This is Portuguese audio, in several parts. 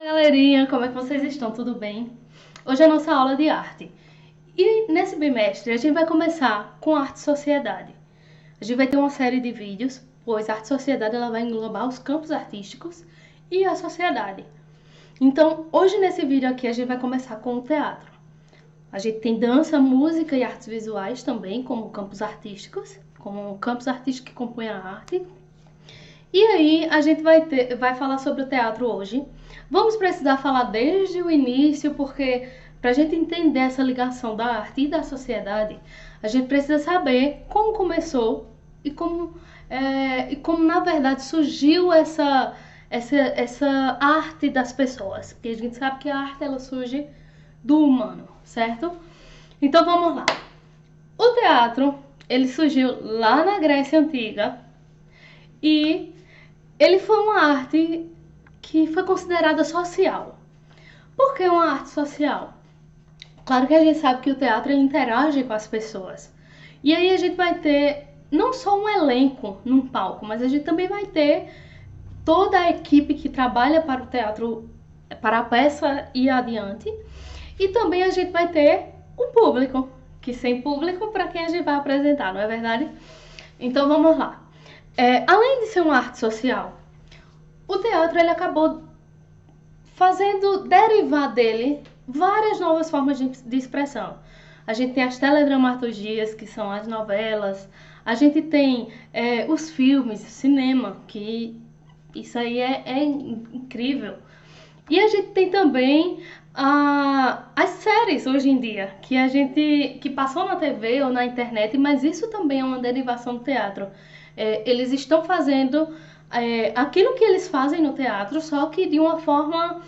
Galerinha, como é que vocês estão? Tudo bem? Hoje é a nossa aula de arte. E nesse bimestre a gente vai começar com arte e sociedade. A gente vai ter uma série de vídeos, pois a arte e sociedade ela vai englobar os campos artísticos e a sociedade. Então, hoje nesse vídeo aqui a gente vai começar com o teatro. A gente tem dança, música e artes visuais também, como campos artísticos, como campos artísticos que compõem a arte. E aí a gente vai falar sobre o teatro hoje. Vamos precisar falar desde o início, porque para a gente entender essa ligação da arte e da sociedade, a gente precisa saber como começou e como na verdade surgiu essa arte das pessoas. Porque a gente sabe que a arte ela surge do humano, certo? Então vamos lá. O teatro ele surgiu lá na Grécia Antiga e ele foi uma arte que foi considerada social. Por que uma arte social? Claro que a gente sabe que o teatro ele interage com as pessoas. E aí a gente vai ter não só um elenco num palco, mas a gente também vai ter toda a equipe que trabalha para o teatro, para a peça ir adiante. E também a gente vai ter o público, que sem público, para quem a gente vai apresentar, não é verdade? Então vamos lá. Além de ser uma arte social, o teatro ele acabou fazendo derivar dele várias novas formas de expressão. A gente tem as teledramaturgias, que são as novelas, a gente tem os filmes, o cinema, que isso aí é incrível. E a gente tem também as séries hoje em dia, que passou na TV ou na internet, mas isso também é uma derivação do teatro. Eles estão fazendo aquilo que eles fazem no teatro, só que de uma forma,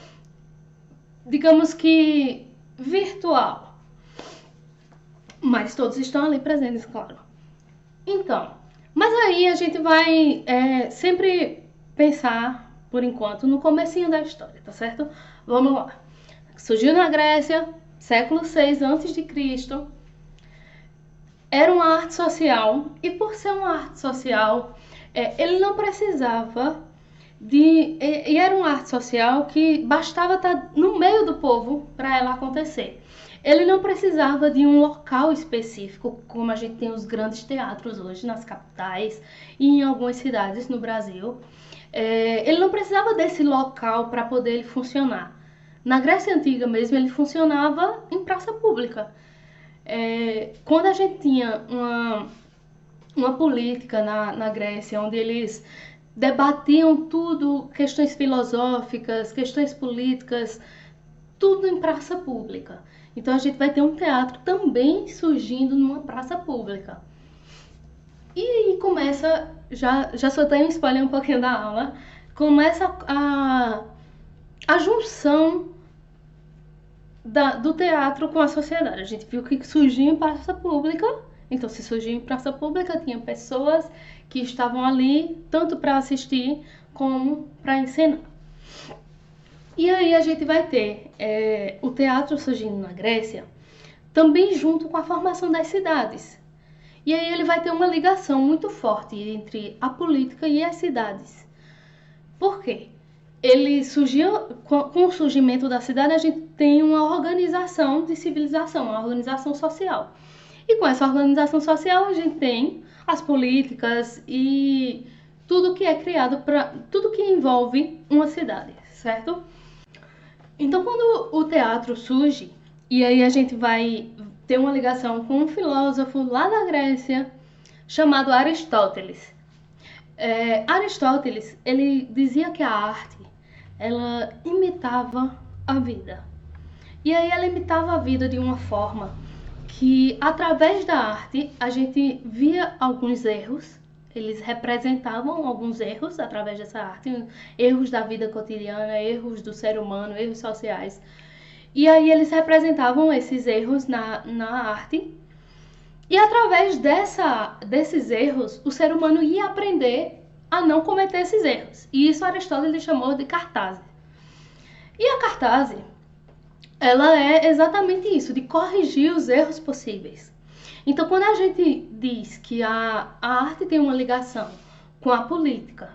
digamos que virtual. Mas todos estão ali presentes, claro. Então, mas aí a gente vai sempre pensar, por enquanto, no comecinho da história, tá certo? Vamos lá. Surgiu na Grécia, século 6 a.C., era uma arte social, e por ser uma arte social, ele não precisava e era uma arte social que bastava estar no meio do povo para ela acontecer. Ele não precisava de um local específico, como a gente tem os grandes teatros hoje nas capitais e em algumas cidades no Brasil. Ele não precisava desse local para poder ele funcionar. Na Grécia Antiga mesmo, ele funcionava em praça pública. Quando a gente tinha uma política na Grécia, onde eles debatiam tudo, questões filosóficas, questões políticas, tudo em praça pública. Então a gente vai ter um teatro também surgindo numa praça pública. E aí começa, já soltei um spoiler um pouquinho da aula, começa a junção do teatro com a sociedade. A gente viu que surgiu em praça pública. Então, se surgiu em praça pública, tinha pessoas que estavam ali tanto para assistir como para ensinar. E aí a gente vai ter o teatro surgindo na Grécia, também junto com a formação das cidades. E aí ele vai ter uma ligação muito forte entre a política e as cidades. Por quê? Ele surgiu, com o surgimento da cidade, a gente tem uma organização de civilização, uma organização social. E com essa organização social a gente tem as políticas e tudo que é criado tudo que envolve uma cidade, certo? Então quando o teatro surge, e aí a gente vai ter uma ligação com um filósofo lá da Grécia chamado Aristóteles. Aristóteles, ele dizia que a arte, ela imitava a vida. E aí ela imitava a vida de uma forma que através da arte a gente via alguns erros, eles representavam alguns erros através dessa arte, erros da vida cotidiana, erros do ser humano, erros sociais. E aí eles representavam esses erros na arte. E através desses erros, o ser humano ia aprender a não cometer esses erros. E isso Aristóteles chamou de cartase. E a cartase, ela é exatamente isso, de corrigir os erros possíveis. Então, quando a gente diz que a arte tem uma ligação com a política,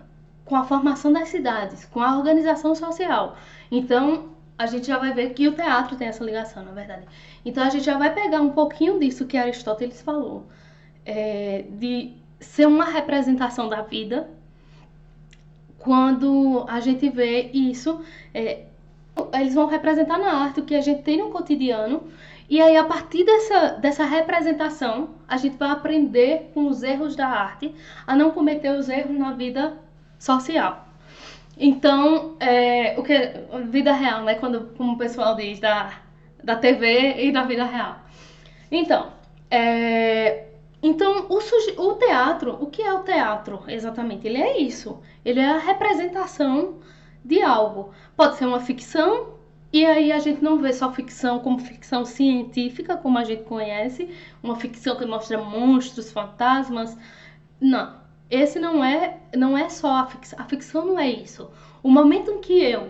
com a formação das cidades, com a organização social. Então, a gente já vai ver que o teatro tem essa ligação, na verdade. Então, a gente já vai pegar um pouquinho disso que Aristóteles falou, de ser uma representação da vida. Quando a gente vê isso, eles vão representar na arte o que a gente tem no cotidiano, e aí a partir dessa representação, a gente vai aprender com os erros da arte a não cometer os erros na vida social. Então, o que vida real, né? Como o pessoal diz, da TV e da vida real. Então, o teatro, o que é o teatro exatamente? Ele é isso. Ele é a representação de algo. Pode ser uma ficção, e aí a gente não vê só ficção como ficção científica, como a gente conhece, uma ficção que mostra monstros, fantasmas. Não, esse não é só a ficção. A ficção não é isso. O momento em que eu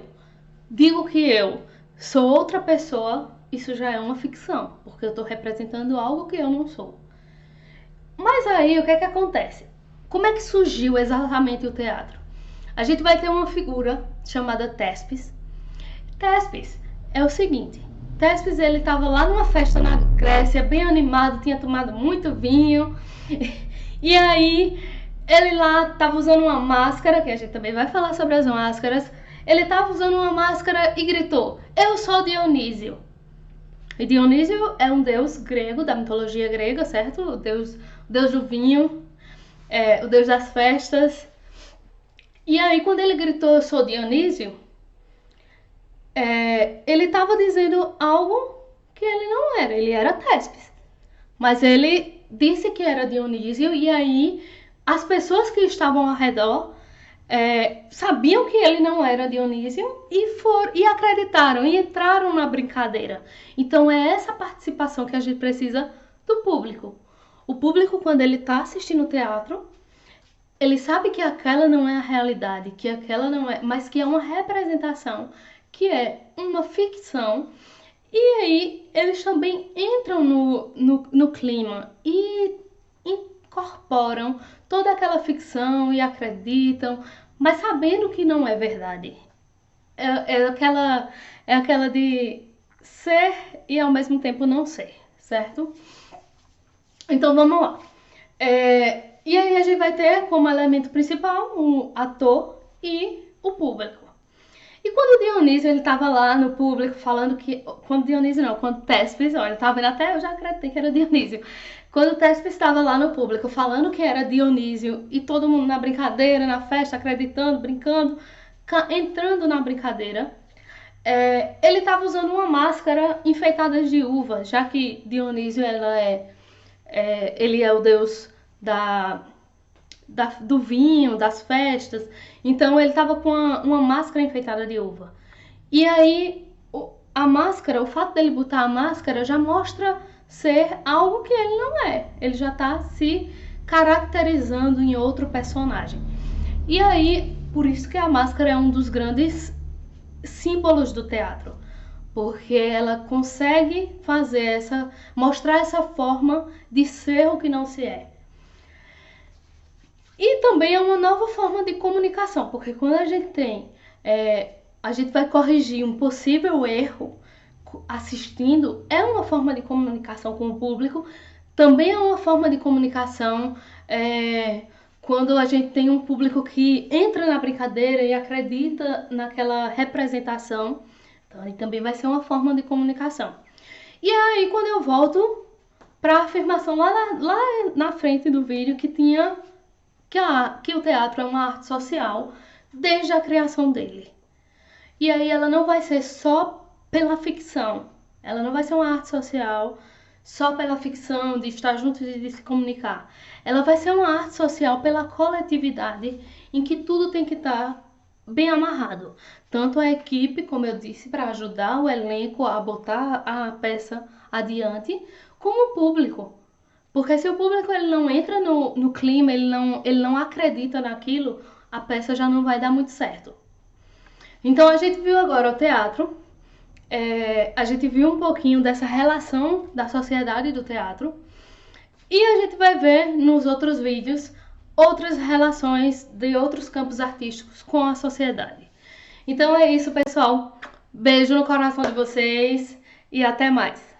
digo que eu sou outra pessoa, isso já é uma ficção, porque eu estou representando algo que eu não sou. Mas aí, o que é que acontece? Como é que surgiu exatamente o teatro? A gente vai ter uma figura chamada Tespes. Tespes é o seguinte, Tespes ele estava lá numa festa na Grécia, bem animado, tinha tomado muito vinho, e aí ele lá estava usando uma máscara, que a gente também vai falar sobre as máscaras, ele estava usando uma máscara e gritou, eu sou Dionísio. E Dionísio é um deus grego, da mitologia grega, certo? O deus do vinho, o deus das festas. E aí, quando ele gritou, eu sou Dionísio, ele estava dizendo algo que ele não era, ele era Tespes. Mas ele disse que era Dionísio, e aí as pessoas que estavam ao redor sabiam que ele não era Dionísio e acreditaram e entraram na brincadeira. Então é essa participação que a gente precisa do público. O público, quando ele está assistindo o teatro, ele sabe que aquela não é a realidade, que aquela não é, mas que é uma representação, que é uma ficção. E aí eles também entram no clima e incorporam toda aquela ficção e acreditam, mas sabendo que não é verdade. É aquela de ser e ao mesmo tempo não ser, certo? Então vamos lá. E aí a gente vai ter como elemento principal o ator e o público. E quando o Dionísio ele estava lá no público falando que... Quando Tespes, olha, tá vendo até eu já acreditei que era Dionísio. Quando Tespes estava lá no público falando que era Dionísio e todo mundo na brincadeira, na festa, acreditando, brincando, entrando na brincadeira, ele estava usando uma máscara enfeitada de uva, já que Dionísio ele é o deus do vinho, das festas. Então ele estava com uma máscara enfeitada de uva. E aí a máscara, o fato dele botar a máscara já mostra ser algo que ele não é. Ele já está se caracterizando em outro personagem. E aí, por isso que a máscara é um dos grandes símbolos do teatro, porque ela consegue mostrar essa forma de ser o que não se é. E também é uma nova forma de comunicação, porque quando a gente a gente vai corrigir um possível erro assistindo, é uma forma de comunicação com o público, também é uma forma de comunicação quando a gente tem um público que entra na brincadeira e acredita naquela representação, então aí também vai ser uma forma de comunicação. E aí quando eu volto para a afirmação lá na frente do vídeo que o teatro é uma arte social desde a criação dele. E aí ela não vai ser só pela ficção, ela não vai ser uma arte social só pela ficção de estar juntos e de se comunicar. Ela vai ser uma arte social pela coletividade, em que tudo tem que estar bem amarrado. Tanto a equipe, como eu disse, para ajudar o elenco a botar a peça adiante, como o público. Porque se o público ele não entra no clima, ele não acredita naquilo, a peça já não vai dar muito certo. Então a gente viu agora o teatro, a gente viu um pouquinho dessa relação da sociedade e do teatro, e a gente vai ver nos outros vídeos outras relações de outros campos artísticos com a sociedade. Então é isso, pessoal. Beijo no coração de vocês e até mais.